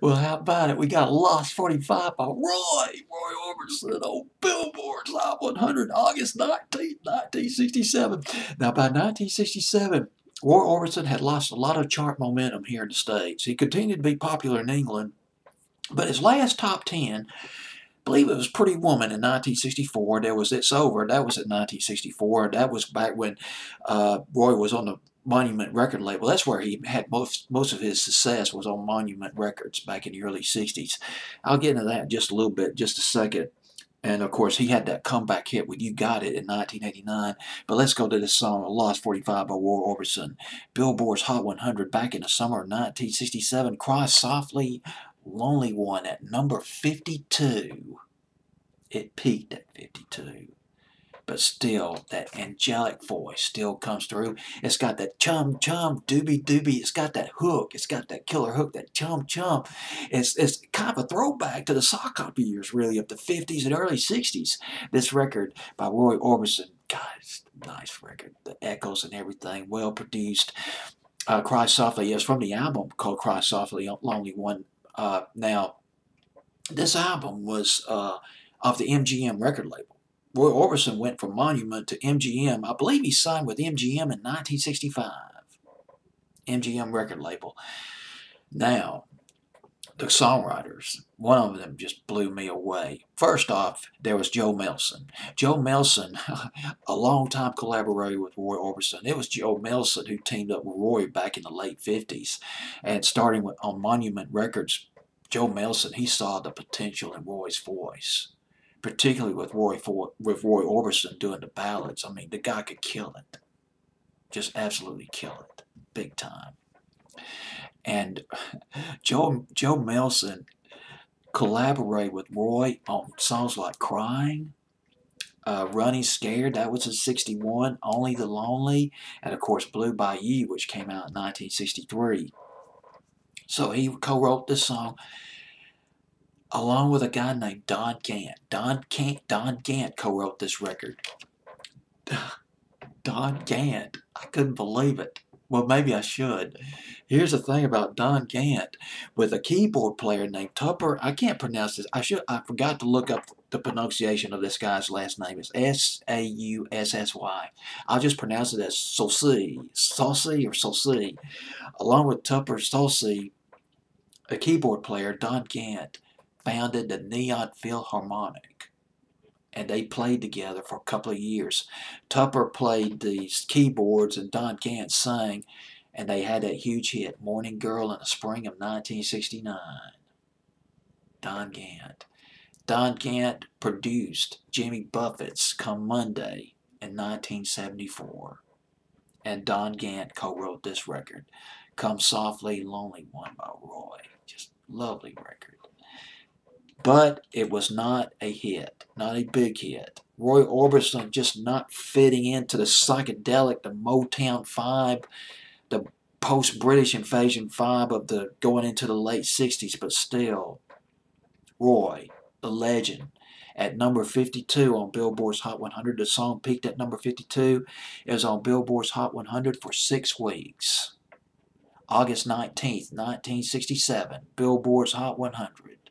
Well, how about it? We got Lost 45 by Roy Orbison on Billboard's Hot 100, August 19th, 1967. Now, by 1967, Roy Orbison had lost a lot of chart momentum here in the States. He continued to be popular in England, but his last top 10, I believe it was Pretty Woman in 1964. There was It's Over. That was in 1964. That was back when Roy was on the Monument record label. That's where he had most of his success, was on Monument Records back in the early 60s. I'll get into that in just a little bit, just a second. And of course, he had that comeback hit with You Got It in 1989. But let's go to this song, Lost 45 by Roy Orbison. Billboard's Hot 100 back in the summer of 1967. Cry Softly, Lonely One at number 52. It peaked at 52. But still, that angelic voice still comes through. It's got that chum chum doobie doobie. It's got that hook. It's got that killer hook, that chum chum. It's kind of a throwback to the sock opera years, really, of the 50s and early 60s. This record by Roy Orbison, God, it's a nice record. The echoes and everything, well produced. Cry Softly, yes, from the album called Cry Softly, Lonely One. Now, this album was off the MGM record label. Roy Orbison went from Monument to MGM. I believe he signed with MGM in 1965. MGM record label. Now, the songwriters, one of them just blew me away. First off, there was Joe Melson. Joe Melson, a longtime collaborator with Roy Orbison. It was Joe Melson who teamed up with Roy back in the late 50s. And starting on Monument Records, Joe Melson, he saw the potential in Roy's voice, particularly with Roy Orbison doing the ballads. I mean, the guy could kill it, just absolutely kill it, big time. And Joe Melson collaborated with Roy on songs like Crying, Running Scared, that was in 61, Only the Lonely, and of course Blue Bayou, which came out in 1963. So he co-wrote this song along with a guy named Don Gant. Don Gant co-wrote this record. Don Gant. I couldn't believe it. Well, maybe I should. Here's the thing about Don Gant. With a keyboard player named Tupper, I can't pronounce this. I forgot to look up the pronunciation of this guy's last name. It's Saussy. I'll just pronounce it as Saucy. Saucy or Saucy. Along with Tupper Saucy, a keyboard player, Don Gant founded the Neon Philharmonic, and they played together for a couple of years. Tupper played the keyboards and Don Gant sang, and they had that huge hit, Morning Girl, in the spring of 1969. Don Gant. Don Gant produced Jimmy Buffett's Come Monday in 1974, and Don Gant co-wrote this record, Come Softly, Lonely One by Roy. Just lovely record. But it was not a hit, not a big hit. Roy Orbison just not fitting into the psychedelic, the Motown vibe, the post-British invasion vibe of the going into the late 60s, but still, Roy, the legend, at number 52 on Billboard's Hot 100. The song peaked at number 52. It was on Billboard's Hot 100 for 6 weeks. August 19th, 1967, Billboard's Hot 100.